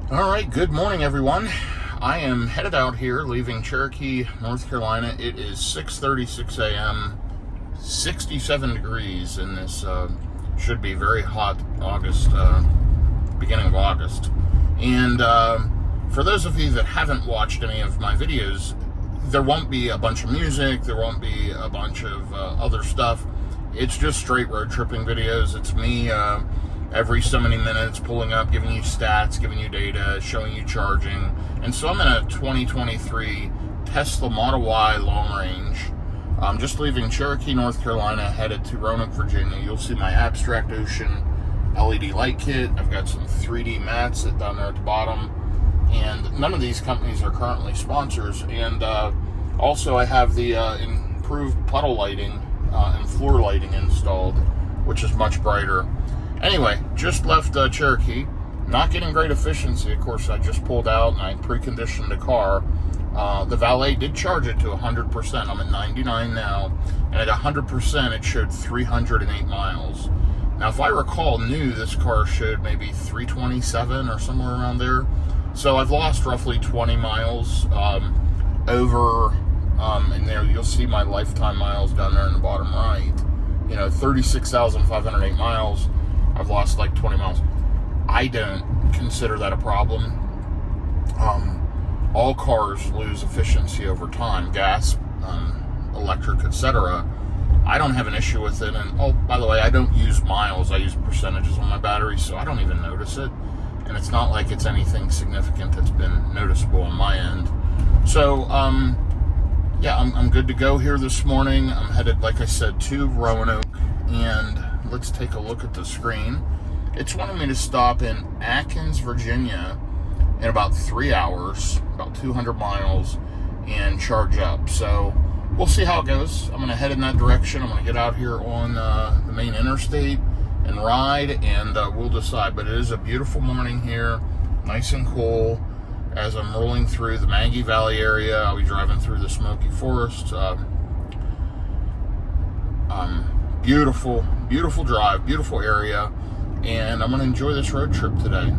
All right, good morning, everyone. I am headed out here, leaving Cherokee, North Carolina. It is 6:36 a.m., 67 degrees in this should be very hot August, beginning of August. And for those of you that haven't watched any of my videos, there won't be a bunch of music, there won't be a bunch of other stuff. It's just straight road tripping videos. It's me every so many minutes pulling up, giving you stats, giving you data, showing you charging. And so I'm in a 2023 Tesla Model Y long range. I'm just leaving Cherokee, North Carolina, headed to Roanoke, Virginia. You'll see my Abstract Ocean LED light kit. I've got some 3D mats down there at the bottom. And none of these companies are currently sponsors. And also I have the improved puddle lighting and floor lighting installed, which is much brighter. Anyway, just left Cherokee. Not getting great efficiency. Of course, I just pulled out and I preconditioned the car. The valet did charge it to 100%. I'm at 99 now. And at 100%, it showed 308 miles. Now, if I recall new, this car showed maybe 327 or somewhere around there. So I've lost roughly 20 miles over, and there you'll see my lifetime miles down there in the bottom right. 36,508 miles. I've lost like 20 miles. I don't consider that a problem. All cars lose efficiency over time, gas, electric, etc. I don't have an issue with it. And oh, by the way, I don't use miles. I use percentages on my battery, so I don't even notice it. And it's not like it's anything significant that's been noticeable on my end. So, yeah, I'm good to go here this morning. I'm headed, like I said, to Roanoke, and let's take a look at the screen. It's wanting me to stop in Atkins, Virginia in about 3 hours, about 200 miles, and charge up. So we'll see how it goes. I'm going to head in that direction. I'm going to get out here on the main interstate and ride, and we'll decide. But it is a beautiful morning here, nice and cool. As I'm rolling through the Maggie Valley area, I'll be driving through the Smoky Forest. Beautiful, beautiful drive, beautiful area, and I'm going to enjoy this road trip today.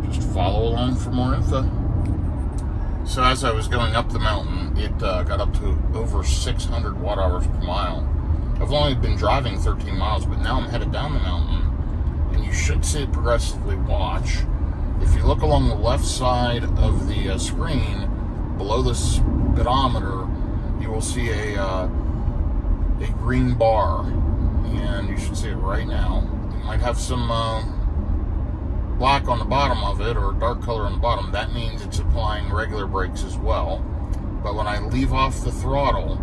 Just follow along for more info. So as I was going up the mountain, it got up to over 600 watt hours per mile. I've only been driving 13 miles, but now I'm headed down the mountain, and you should see it progressively watch. If you look along the left side of the screen, below the speedometer, you will see a green bar, and you should see it right now. It might have some black on the bottom of it, or dark color on the bottom. That means it's applying regular brakes as well. But when I leave off the throttle,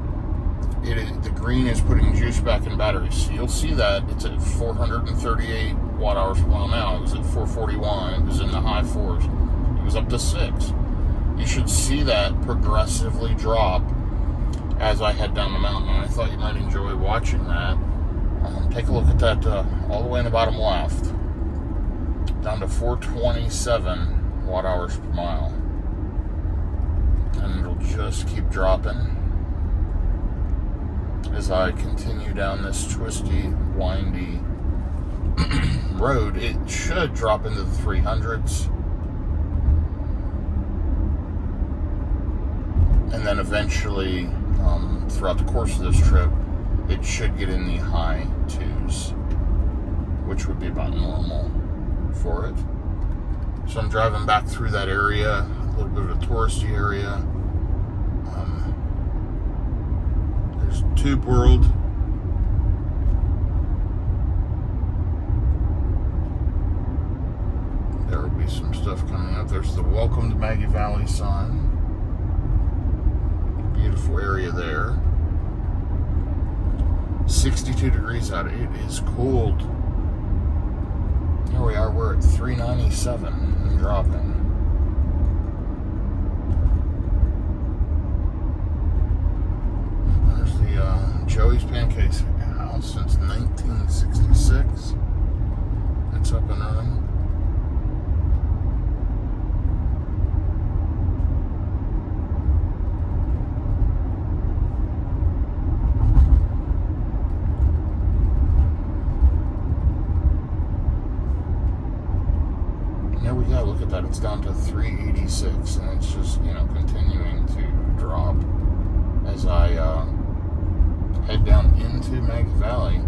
the green is putting juice back in batteries. So you'll see that it's at 438 watt hours per mile now. It was at 441. It was in the high fours. It was up to 6. You should see that progressively drop as I head down the mountain. And I thought you might enjoy watching that. Take a look at that all the way in the bottom left. Down to 427 watt hours per mile. And it'll just keep dropping as I continue down this twisty, windy road. It should drop into the 300s. And then eventually, throughout the course of this trip, it should get in the high 2s, which would be about normal for it. So I'm driving back through that area, a little bit of a touristy area. There's Tube World. There will be some stuff coming up. There's the Welcome to Maggie Valley sign. Beautiful area there. 62 degrees out. It is cold. Here we are. We're at 397 and dropping. There's the Joey's Pancakes house since 1966. It's up and running. there we go. Look at that. It's down to 386, and it's just, continuing to drop as I head down into Maggie Valley.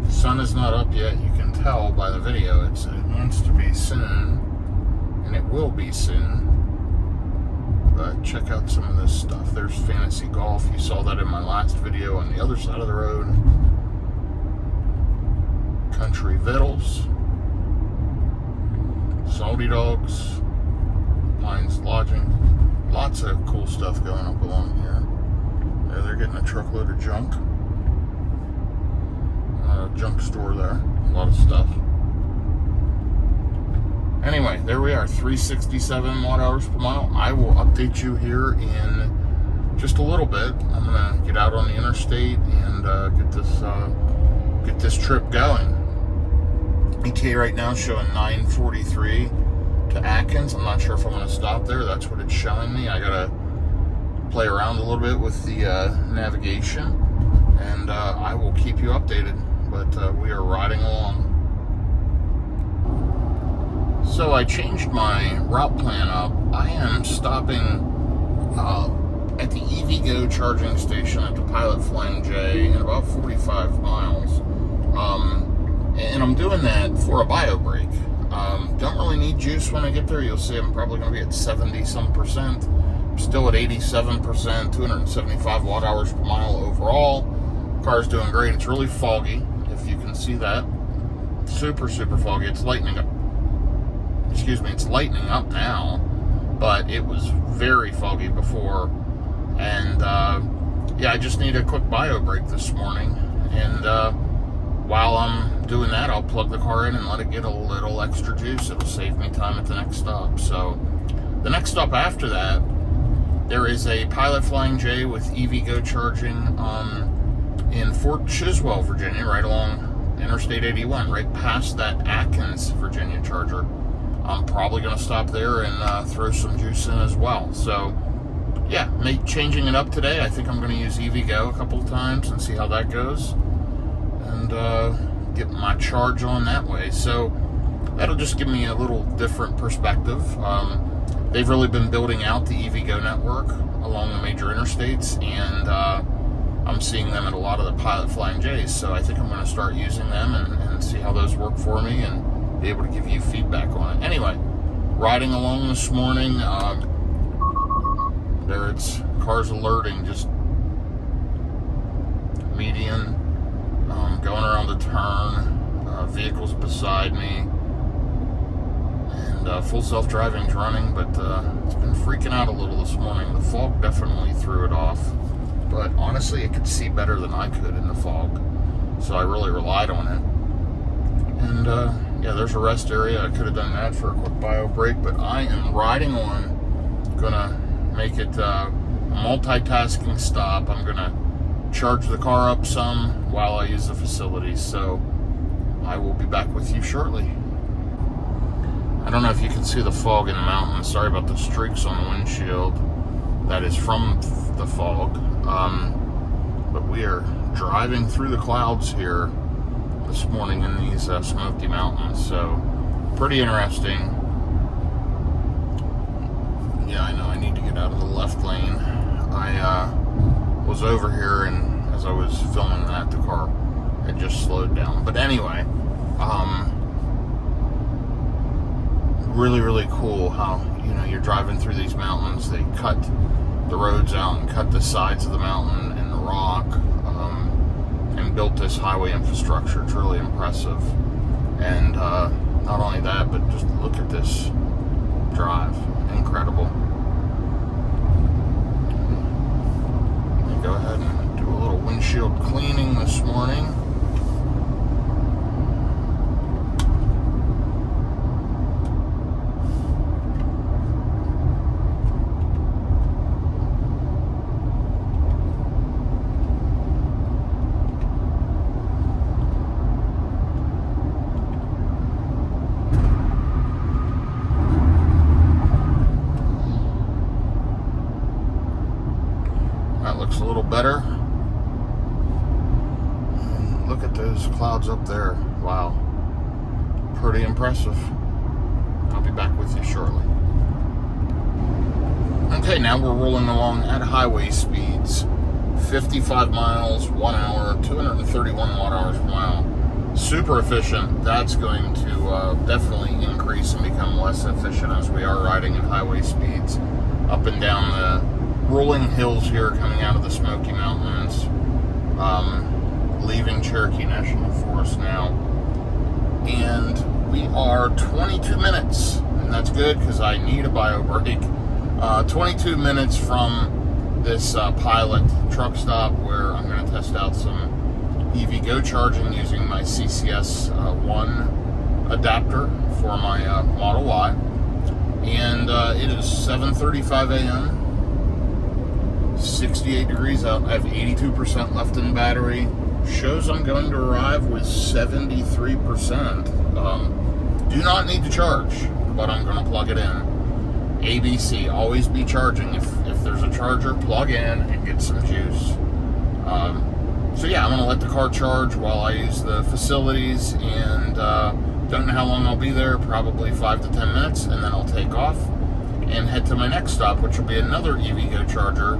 The sun is not up yet. You can tell by the video. It wants to be soon, and it will be soon. But check out some of this stuff. There's fantasy golf. You saw that in my last video on the other side of the road. Country Vittles. Salty Dogs. Pines Lodging. Lots of cool stuff going up along here. There, they're getting a truckload of junk. Junk store there. A lot of stuff. Anyway, there we are, 367 watt hours per mile. I will update you here in just a little bit. I'm gonna get out on the interstate and get this trip going. ETA right now is showing 9:43 to Atkins. I'm not sure if I'm gonna stop there. That's what it's showing me. I gotta play around a little bit with the navigation, and I will keep you updated. But we are riding along. So I changed my route plan up. I am stopping at the EVgo charging station at the Pilot Flying J in about 45 miles. And I'm doing that for a bio break. Don't really need juice when I get there. You'll see I'm probably going to be at 70-some%. I'm still at 87%, 275 watt hours per mile overall. Car's doing great. It's really foggy, if you can see that. Super, super foggy. It's lightening up. It's lightening up now, but it was very foggy before. And yeah, I just need a quick bio break this morning. And while I'm doing that, I'll plug the car in and let it get a little extra juice. It'll save me time at the next stop. So the next stop after that, there is a Pilot Flying J with EVgo charging in Fort Chiswell, Virginia, right along Interstate 81, right past that Atkins, Virginia charger. I'm probably going to stop there and throw some juice in as well. So, yeah, changing it up today. I think I'm going to use EVgo a couple of times and see how that goes. And get my charge on that way. So, that'll just give me a little different perspective. They've really been building out the EVgo network along the major interstates. And I'm seeing them at a lot of the Pilot Flying J's. So, I think I'm going to start using them and see how those work for me and be able to give you feedback on it. Anyway, riding along this morning, there it's cars alerting, just median, going around the turn, vehicles beside me, and full self-driving's running, but it's been freaking out a little this morning. The fog definitely threw it off, but honestly, it could see better than I could in the fog, so I really relied on it. And yeah, there's a rest area. I could have done that for a quick bio break, but I am riding on. Gonna make it a multitasking stop. I'm gonna charge the car up some while I use the facilities. So I will be back with you shortly. I don't know if you can see the fog in the mountains. Sorry about the streaks on the windshield. That is from the fog. But we are driving through the clouds here this morning in these Smoky Mountains, so pretty interesting. Yeah, I know I need to get out of the left lane. I was over here, and as I was filming that, the car had just slowed down. But anyway, really, really cool how, you're driving through these mountains. They cut the roads out and cut the sides of the mountain and the rock, and built this highway infrastructure. It's really impressive. And not only that, but just look at this drive. Incredible. Let me go ahead and do a little windshield cleaning this morning. little better. And look at those clouds up there. Wow. Pretty impressive. I'll be back with you shortly. Okay, now we're rolling along at highway speeds. 55 miles, 1 hour, 231 watt hours per mile. Super efficient. That's going to definitely increase and become less efficient as we are riding at highway speeds up and down the rolling hills here coming out of the Smoky Mountains, leaving Cherokee National Forest now. And we are 22 minutes, and that's good because I need a bio break. 22 minutes from this pilot truck stop where I'm going to test out some EVgo charging using my CCS 1 adapter for my Model Y. And it is 7:35 a.m. 68 degrees out. I have 82% left in battery. Shows I'm going to arrive with 73%. Do not need to charge, but I'm going to plug it in. ABC, always be charging. If there's a charger, plug in and get some juice. So yeah, I'm going to let the car charge while I use the facilities, and don't know how long I'll be there, probably 5 to 10 minutes, and then I'll take off and head to my next stop, which will be another EVgo charger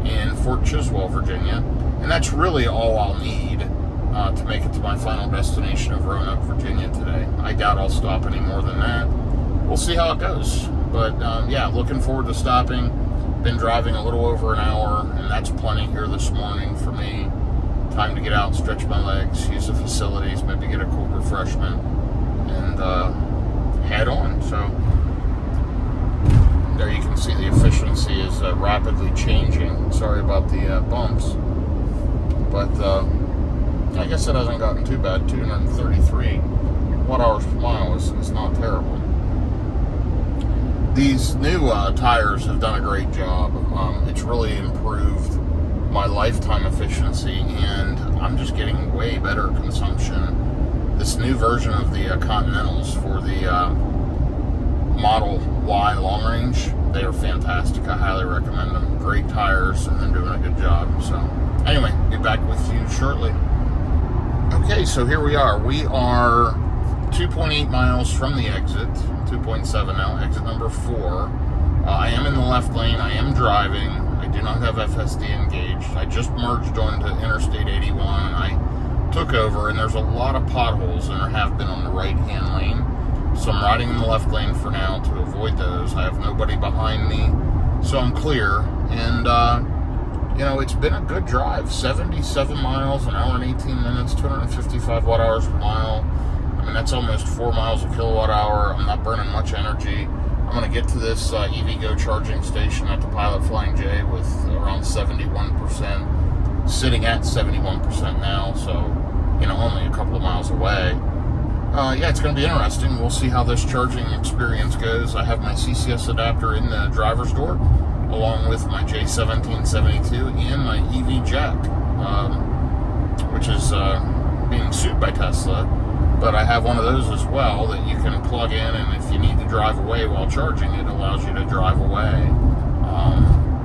in Fort Chiswell, Virginia. And that's really all I'll need to make it to my final destination of Roanoke, Virginia today. I doubt I'll stop any more than that. We'll see how it goes. But yeah, looking forward to stopping. Been driving a little over an hour, and that's plenty here this morning for me. Time to get out, stretch my legs, use the facilities, maybe get a cool refreshment, and head on. So there you can see the efficiency is rapidly changing. Sorry about the bumps, but I guess it hasn't gotten too bad. 233 watt hours per mile is not terrible. These new tires have done a great job. It's really improved my lifetime efficiency, and I'm just getting way better consumption. This new version of the Continentals for the Model Y long range, they are fantastic. I highly recommend them. Great tires, and they're doing a good job. So anyway, be back with you shortly. Okay, so here we are. We are 2.8 miles from the exit, 2.7 now, exit number 4. I am in the left lane. I am driving. I do not have FSD engaged. I just merged onto Interstate 81. I took over, and there's a lot of potholes, and there have been on the right-hand lane. So I'm riding in the left lane for now to avoid those. I have nobody behind me, so I'm clear. And, you know, it's been a good drive. 77 miles, an hour and 18 minutes, 255 watt hours per mile. I mean, that's almost 4 miles a kilowatt hour. I'm not burning much energy. I'm going to get to this EVgo charging station at the Pilot Flying J with around 71%, sitting at 71% now, so, you know, only a couple of miles away. Yeah, it's going to be interesting. We'll see how this charging experience goes. I have my CCS adapter in the driver's door, along with my J1772 and my EV jack, which is being sued by Tesla. But I have one of those as well that you can plug in, and if you need to drive away while charging, it allows you to drive away.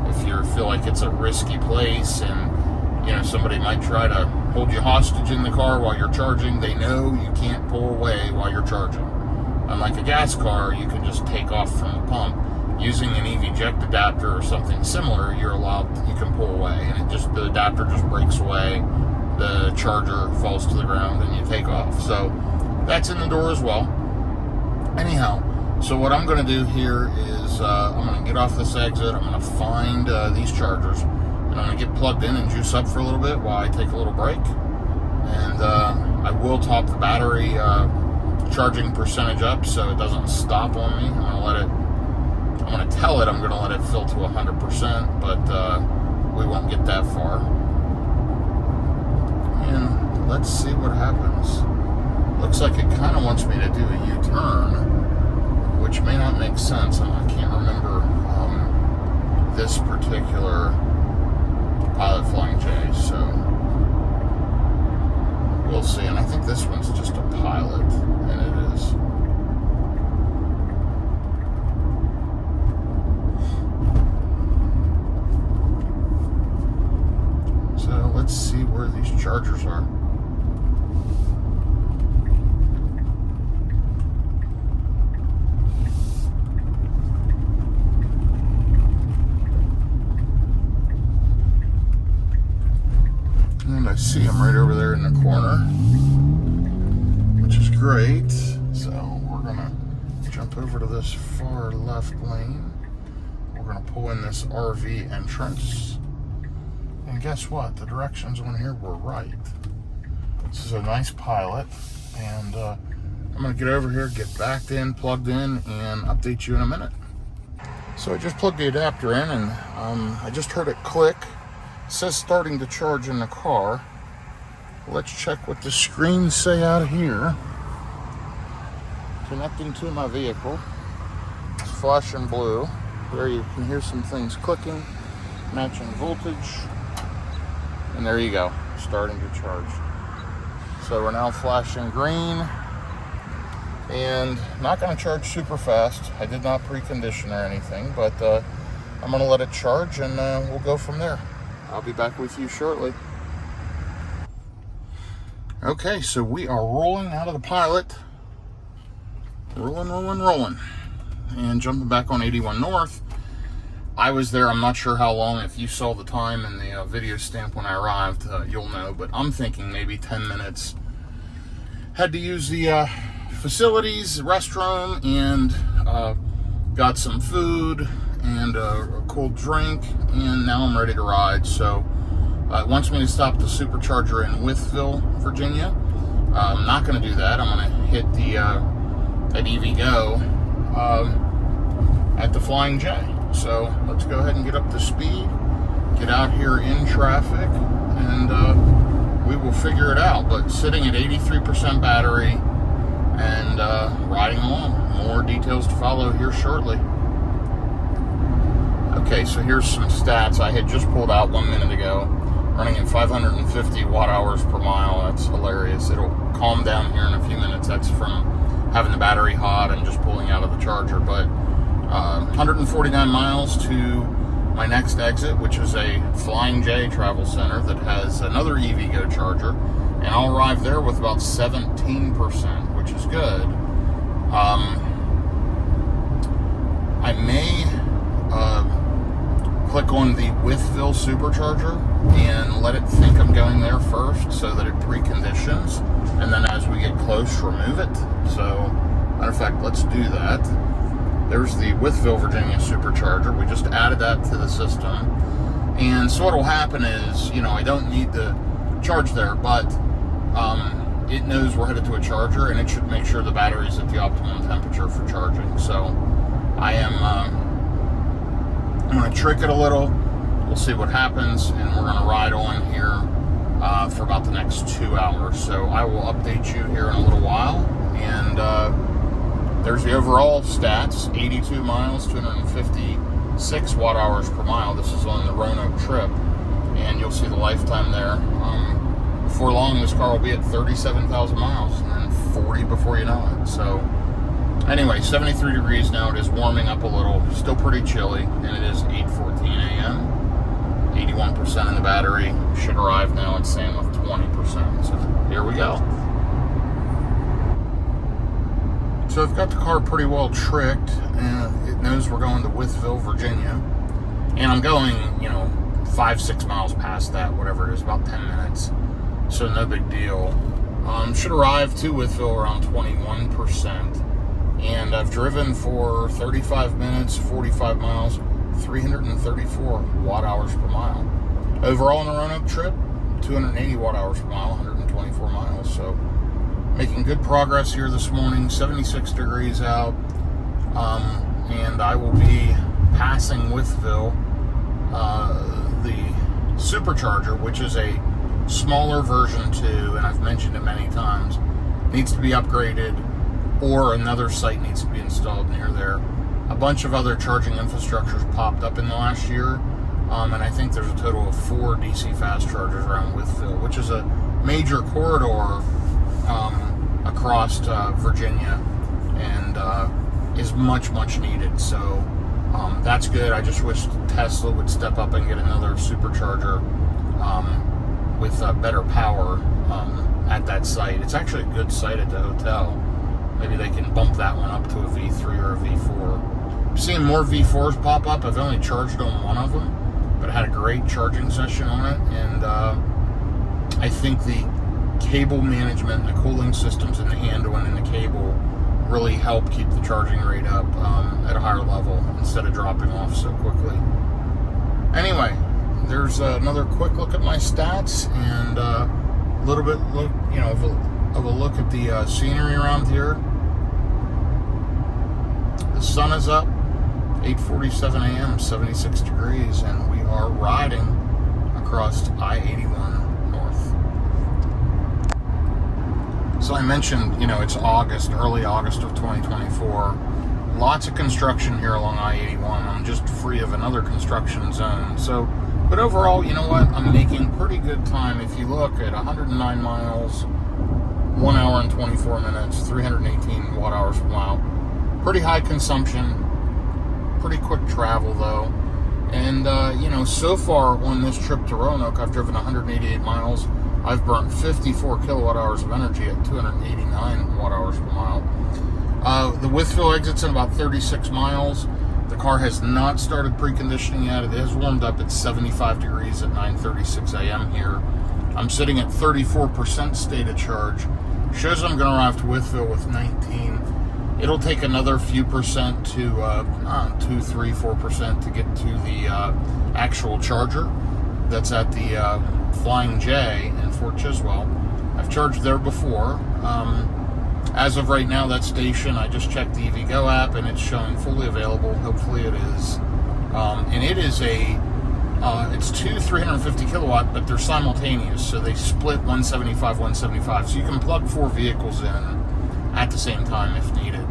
If you feel like it's a risky place and, you know, somebody might try to hold you hostage in the car while you're charging, they know you can't pull away while you're charging. Unlike a gas car, you can just take off from the pump. Using an EV eject adapter or something similar, you can pull away, and the adapter just breaks away. The charger falls to the ground and you take off. So that's in the door as well. Anyhow, so what I'm going to do here is I'm going to get off this exit. I'm going to find these chargers, and I'm going to get plugged in and juice up for a little bit while I take a little break. And I will top the battery charging percentage up so it doesn't stop on me. I'm going to tell it I'm going to let it fill to 100%, but we won't get that far. And let's see what happens. Looks like it kind of wants me to do a U-turn, which may not make sense. I can't remember this particular Pilot Flying J, so we'll see. And I think this one's just a Pilot, and it is. chargers are. And I see them right over there in the corner, which is great. So we're gonna jump over to this far left lane. We're gonna pull in this RV entrance. And guess what? The directions on here were right. This is a nice Pilot, and I'm gonna get over here, get backed in, plugged in, and update you in a minute. So I just plugged the adapter in, and I just heard it click. It says starting to charge in the car. Let's check what the screens say out here. Connecting to my vehicle. It's flashing blue. There you can hear some things clicking, matching voltage. And there you go, starting to charge. So we're now flashing green, and not gonna charge super fast. I did not precondition or anything, but I'm gonna let it charge, and we'll go from there. I'll be back with you shortly. Okay, so we are rolling out of the Pilot. Rolling. And jumping back on 81 North. I was there, I'm not sure how long. If you saw the time in the video stamp when I arrived, you'll know, but I'm thinking maybe 10 minutes. Had to use the facilities, restroom, and got some food and a cold drink, and now I'm ready to ride. So it wants me to stop the supercharger in Wytheville, Virginia. I'm not going to do that. I'm going to hit the at EVgo at the Flying J. So let's go ahead and get up to speed, get out here in traffic, and we will figure it out. But sitting at 83% battery and riding along. More details to follow here shortly. Okay, so here's some stats I had just pulled out 1 minute ago. Running at 550 watt hours per mile. That's hilarious. It'll calm down here in a few minutes. That's from having the battery hot and just pulling out of the charger. But 149 miles to my next exit, which is a Flying J travel center that has another EVgo charger, and I'll arrive there with about 17%, which is good. I may click on the Wytheville supercharger and let it think I'm going there first so that it preconditions, and then as we get close, remove it. So, matter of fact, let's do that. There's the Wytheville, Virginia supercharger. We just added that to the system. And so what will happen is, I don't need to charge there, but it knows we're headed to a charger, and it should make sure the battery's at the optimum temperature for charging. So I'm going to trick it a little. We'll see what happens, and we're going to ride on here for about the next 2 hours. So I will update you here in a little while. And there's the overall stats, 82 miles, 256 watt hours per mile. This is on the Roanoke trip, and you'll see the lifetime there. Before long, this car will be at 37,000 miles, and then 40 before you know it. So anyway, 73 degrees now. It is warming up a little, still pretty chilly, and it is 8:14 a.m. 81% in the battery. Should arrive now, it's saying with 20%. So here we go. So I've got the car pretty well tricked, and it knows we're going to Wytheville, Virginia. And I'm going, 5-6 miles past that, whatever it is, about 10 minutes. So no big deal. Should arrive to Wytheville around 21%. And I've driven for 35 minutes, 45 miles, 334 watt hours per mile. Overall on the Roanoke trip, 280 watt hours per mile, 124 miles. So making good progress here this morning, 76 degrees out. And I will be passing Wytheville, the supercharger, which is a smaller version 2, and I've mentioned it many times, needs to be upgraded, or another site needs to be installed near there. A bunch of other charging infrastructures popped up in the last year, and I think there's a total of 4 DC fast chargers around Wytheville, which is a major corridor across Virginia, and is much needed. So that's good. I just wish Tesla would step up and get another supercharger with better power at that site. It's actually a good site at the hotel. Maybe they can bump that one up to a V3 or a V4. I'm seeing more V4s pop up. I've only charged on one of them, but I had a great charging session on it, and I think the cable management, the cooling systems in the handle and in the cable really help keep the charging rate up at a higher level instead of dropping off so quickly. Anyway, there's another quick look at my stats and a little bit of a look at the scenery around here. The sun is up, 8:47 a.m., 76 degrees, and we are riding across I-81 North. So I mentioned, it's August, early August of 2024. Lots of construction here along I-81. I'm just free of another construction zone. But overall, you know what? I'm making pretty good time. If you look at 109 miles, 1 hour and 24 minutes, 318 watt hours per mile. Pretty high consumption, pretty quick travel though. And, so far on this trip to Roanoke, I've driven 188 miles. I've burnt 54 kilowatt hours of energy at 289 watt hours per mile. The Withville exit's in about 36 miles. The car has not started preconditioning yet. It has warmed up at 75 degrees at 9:36 a.m. here. I'm sitting at 34% state of charge. Shows I'm going to arrive to Withville with 19. It'll take another few percent to 2, 3, 4% to get to the actual charger that's at the Flying J in Fort Chiswell. I've charged there before. As of right now, that station, I just checked the EVgo app and it's showing fully available. Hopefully it is. And it is it's two 350 kilowatt, but they're simultaneous, so they split 175, 175. So you can plug 4 vehicles in at the same time if needed.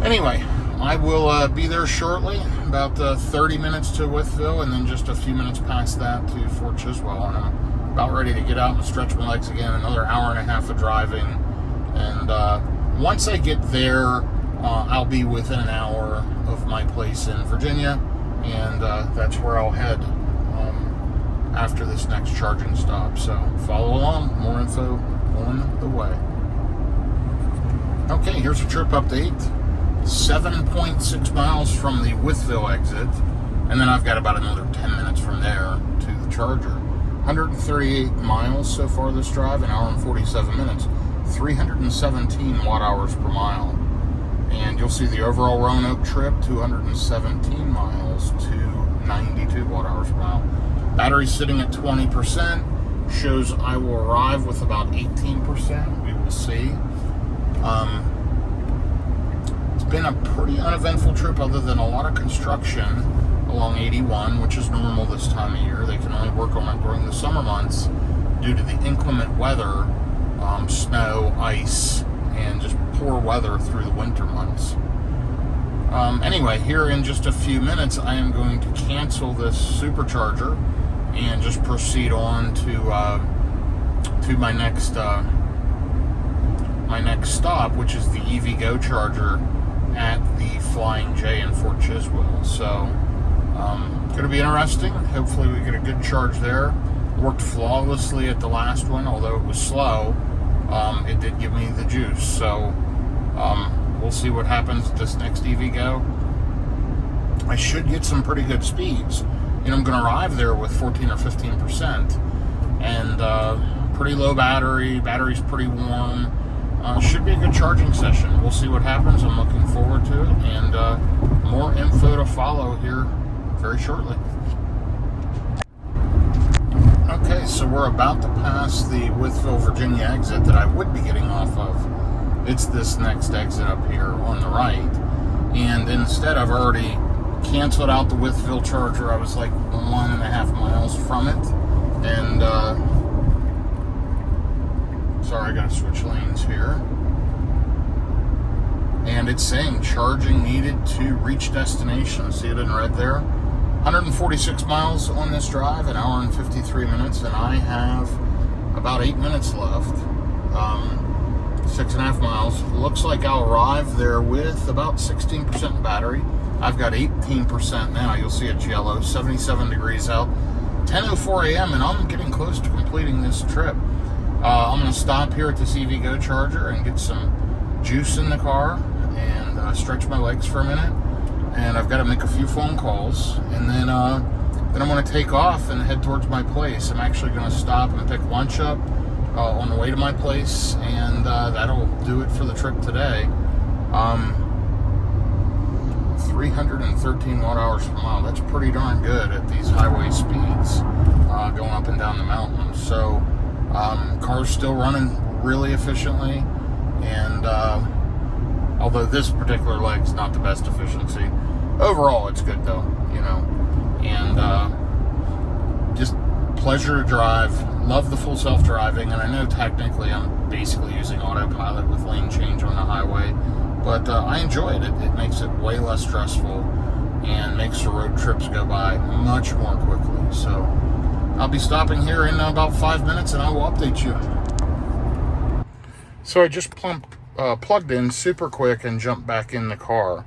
Anyway, I will be there shortly, about 30 minutes to Withville, and then just a few minutes past that to Fort Chiswell. And I'm about ready to get out and stretch my legs again. Another hour and a half of driving. And once I get there, I'll be within an hour of my place in Virginia, and that's where I'll head after this next charging stop. So follow along, more info on the way. Okay, here's a trip update. 7.6 miles from the Withville exit, and then I've got about another 10 minutes from there to the charger. 138 miles so far this drive, an hour and 47 minutes. 317 watt hours per mile. And you'll see the overall Roanoke trip, 217 miles to 92 watt hours per mile. Battery's sitting at 20%. Shows I will arrive with about 18%. We will see. It's been a pretty uneventful trip other than a lot of construction along 81, which is normal this time of year. They can only work on it during the summer months due to the inclement weather. Snow, ice, and just poor weather through the winter months. Anyway, here in just a few minutes, I am going to cancel this supercharger and just proceed on to my next stop, which is the EVgo charger at the Flying J in Fort Chiswell. So, going to be interesting. Hopefully, we get a good charge there. Worked flawlessly at the last one, although it was slow. It did give me the juice, so we'll see what happens with this next EVgo. I should get some pretty good speeds. I'm going to arrive there with 14 or 15%, and pretty low battery's pretty warm. Should be a good charging session. We'll see what happens. I'm looking forward to it, and more info to follow here very shortly. Okay, so we're about to pass the Withville, Virginia exit that I would be getting off of. It's this next exit up here on the right. And instead, I've already canceled out the Withville charger. I was like 1.5 miles from it. And, sorry, I gotta switch lanes here. And it's saying charging needed to reach destination. See it in red there? 146 miles on this drive, an hour and 53 minutes, and I have about 8 minutes left. 6.5 miles. Looks like I'll arrive there with about 16% battery. I've got 18% now. You'll see it's yellow, 77 degrees out. 10:04 a.m. and I'm getting close to completing this trip. I'm going to stop here at this EVgo charger and get some juice in the car and stretch my legs for a minute. And I've got to make a few phone calls, and then I'm going to take off and head towards my place. I'm actually going to stop and pick lunch up on the way to my place, and that'll do it for the trip today. 313 watt hours per mile. That's pretty darn good at these highway speeds going up and down the mountains. So car's still running really efficiently, and although this particular leg's not the best efficiency, overall it's good though, you know. And just pleasure to drive. Love the full self-driving, and I know technically I'm basically using autopilot with lane change on the highway, but I enjoy it. It makes it way less stressful and makes the road trips go by much more quickly. So I'll be stopping here in about 5 minutes, and I will update you. So I just plugged in super quick and jumped back in the car,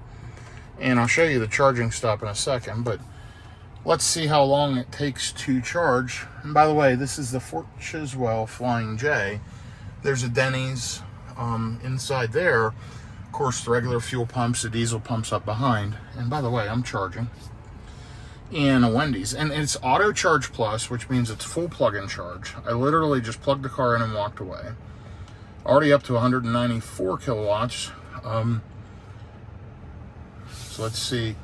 and I'll show you the charging stop in a second, but let's see how long it takes to charge. And by the way, this is the Fort Chiswell Flying J. There's a Denny's inside there. Of course, the regular fuel pumps, the diesel pumps up behind. And by the way, I'm charging. And a Wendy's. And it's Auto Charge Plus, which means it's full plug-in charge. I literally just plugged the car in and walked away. Already up to 194 kilowatts. So let's see.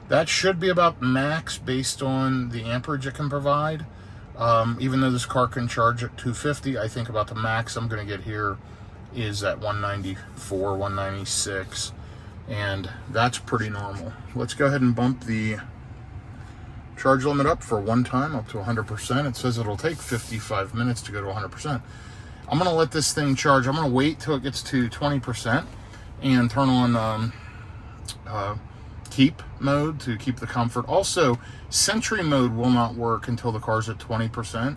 That should be about max based on the amperage it can provide. Even though this car can charge at 250, I think about the max I'm going to get here is at 194, 196. And that's pretty normal. Let's go ahead and bump the charge limit up for one time, up to 100%. It says it'll take 55 minutes to go to 100%. I'm going to let this thing charge. I'm going to wait till it gets to 20% and turn on keep mode to keep the comfort. Also, Sentry mode will not work until the car's at 20%,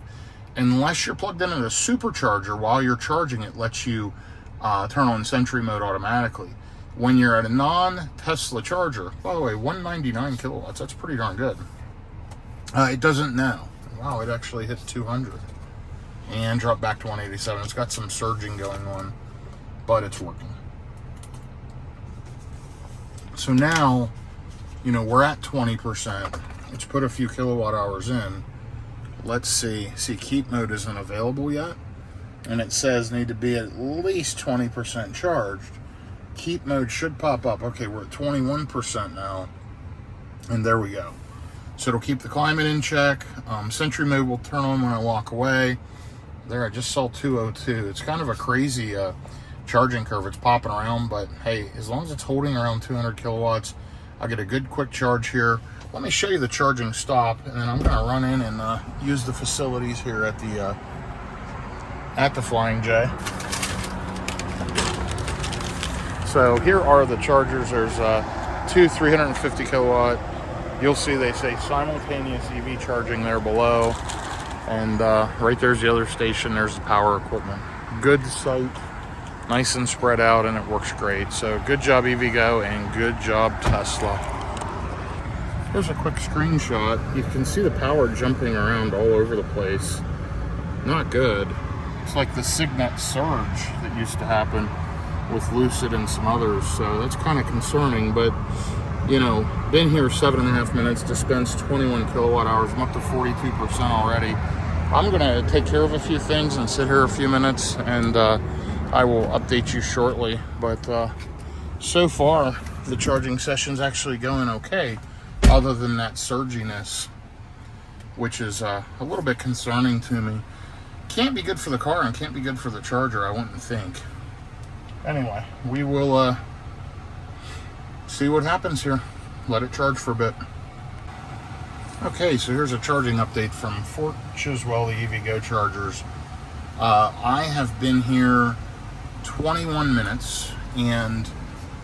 unless you're plugged into a supercharger. While you're charging, it lets you turn on Sentry mode automatically. When you're at a non-Tesla charger, by the way, 199 kilowatts, that's pretty darn good. It doesn't now. Wow, it actually hit 200 and dropped back to 187. It's got some surging going on, but it's working. So now, you know, we're at 20%. Let's put a few kilowatt hours in. Let's see. See, keep mode isn't available yet. And it says need to be at least 20% charged. Keep mode should pop up. Okay, we're at 21% now. And there we go. So it'll keep the climate in check. Sentry mode will turn on when I walk away. There, I just saw 202. It's kind of a crazy charging curve. It's popping around, but hey, as long as it's holding around 200 kilowatts, I'll get a good quick charge here. Let me show you the charging stop, and then I'm going to run in and use the facilities here at the Flying J. So here are the chargers. There's two 350 kilowatt. You'll see they say simultaneous EV charging there below, and right there's the other station. There's the power equipment. Good site. Nice and spread out, and it works great. So good job EVgo, and good job Tesla. Here's a quick screenshot. You can see the power jumping around all over the place. Not good. It's like the Signet surge that used to happen with Lucid and some others. So that's kind of concerning, but you know, been here 7.5 minutes, dispensed 21 kilowatt hours. I'm up to 42% already. I'm gonna take care of a few things and sit here a few minutes, and I will update you shortly. But so far, the charging session's actually going okay, other than that surginess, which is a little bit concerning to me. Can't be good for the car and can't be good for the charger, I wouldn't think. Anyway, we will see what happens here. Let it charge for a bit. Okay, so here's a charging update from Fort Chiswell, the EVgo chargers. I have been here 21 minutes, and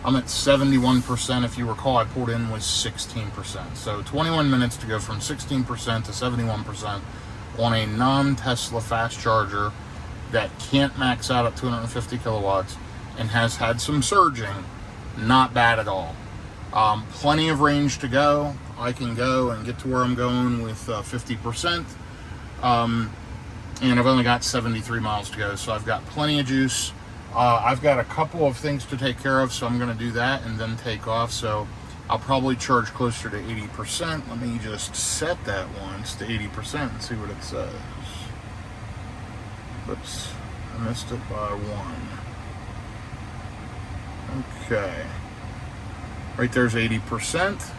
I'm at 71%. If you recall, I pulled in was 16%. So 21 minutes to go from 16% to 71% on a non-Tesla fast charger that can't max out at 250 kilowatts and has had some surging. Not bad at all. Plenty of range to go. I can go and get to where I'm going with 50%. And I've only got 73 miles to go, so I've got plenty of juice. I've got a couple of things to take care of, so I'm going to do that and then take off. So I'll probably charge closer to 80%. Let me just set that once to 80% and see what it says. Oops, I missed it by 1. Okay. Right there's 80%.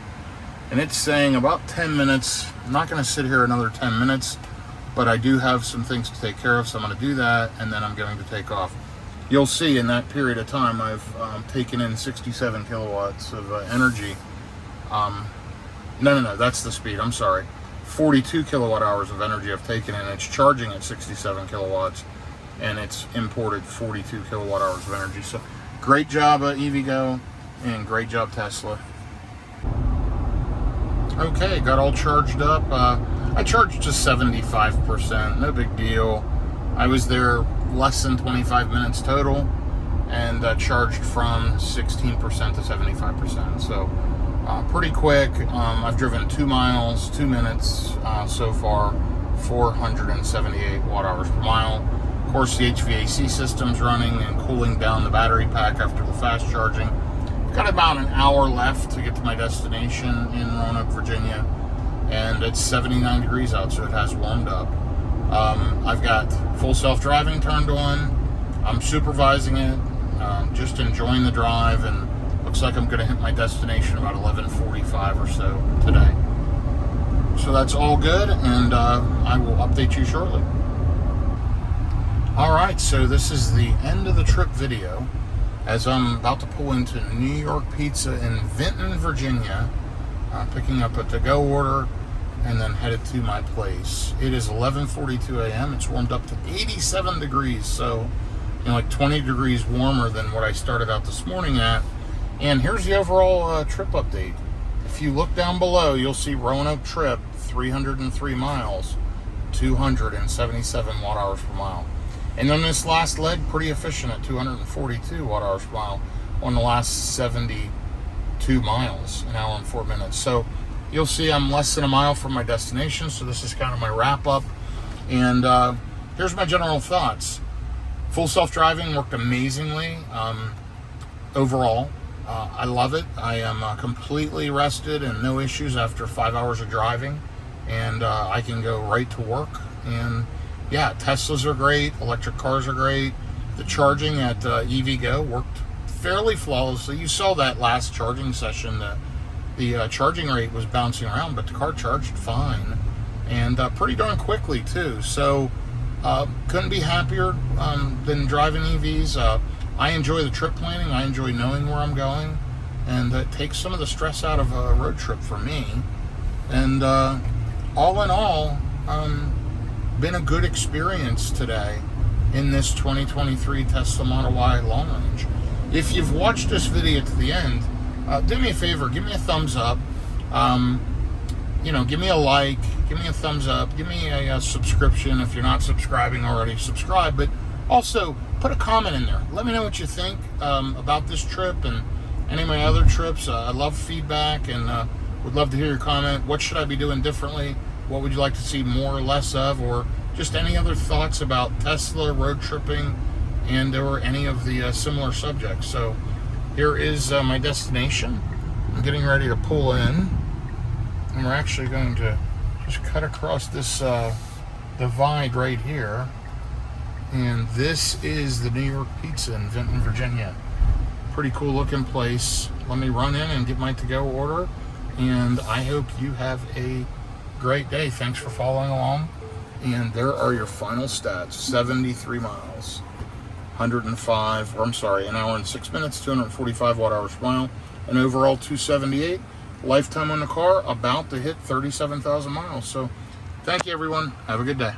And it's saying about 10 minutes. I'm not going to sit here another 10 minutes, but I do have some things to take care of, so I'm going to do that, and then I'm going to take off. You'll see in that period of time I've taken in 67 kilowatts of energy. No, that's the speed, I'm sorry. 42 kilowatt hours of energy I've taken in. It's charging at 67 kilowatts, and it's imported 42 kilowatt hours of energy. So great job, EVgo, and great job, Tesla. Okay, got all charged up. I charged to 75%, no big deal. I was there less than 25 minutes total, and charged from 16% to 75%. So pretty quick. I've driven 2 miles, 2 minutes so far, 478 watt hours per mile. Of course, the HVAC system's running and cooling down the battery pack after the fast charging. Got about an hour left to get to my destination in Roanoke, Virginia, and it's 79 degrees out, so it has warmed up. I've got full self-driving turned on. I'm supervising it, just enjoying the drive, and looks like I'm going to hit my destination about 11:45 or so today. So that's all good, and I will update you shortly. All right, so this is the end of the trip video, as I'm about to pull into New York Pizza in Vinton, Virginia, picking up a to-go order, and then headed to my place. It is 11:42 a.m. It's warmed up to 87 degrees, so like 20 degrees warmer than what I started out this morning at. And here's the overall trip update. If you look down below, you'll see Roanoke trip, 303 miles, 277 watt hours per mile. And then this last leg, pretty efficient at 242 watt hours per mile on the last 72 miles, an hour and 4 minutes. So you'll see I'm less than a mile from my destination, so this is kind of my wrap up. And here's my general thoughts. Full self-driving worked amazingly overall. I love it. I am completely rested and no issues after 5 hours of driving, and I can go right to work. And yeah, Teslas are great. Electric cars are great. The charging at EVgo worked fairly flawlessly. You saw that last charging session. The charging rate was bouncing around, but the car charged fine, and pretty darn quickly too. So couldn't be happier than driving EVs. I enjoy the trip planning. I enjoy knowing where I'm going, and it takes some of the stress out of a road trip for me. And all in all, been a good experience today in this 2023 Tesla Model Y long range. If you've watched this video to the end, do me a favor, give me a thumbs up. Give me a like, give me a thumbs up, give me a subscription. If you're not subscribing already, subscribe. But also put a comment in there. Let me know what you think about this trip and any of my other trips. I love feedback, and would love to hear your comment. What should I be doing differently? What would you like to see more or less of, or just any other thoughts about Tesla, road tripping, and or any of the similar subjects. So here is my destination. I'm getting ready to pull in, and we're actually going to just cut across this divide right here, and this is the New York Pizza in Vinton, Virginia. Pretty cool looking place. Let me run in and get my to-go order, and I hope you have a great day. Thanks for following along. And there are your final stats. 73 miles, an hour and 6 minutes, 245 watt hours per mile, and overall 278. Lifetime on the car, about to hit 37,000 miles. So thank you, everyone. Have a good day.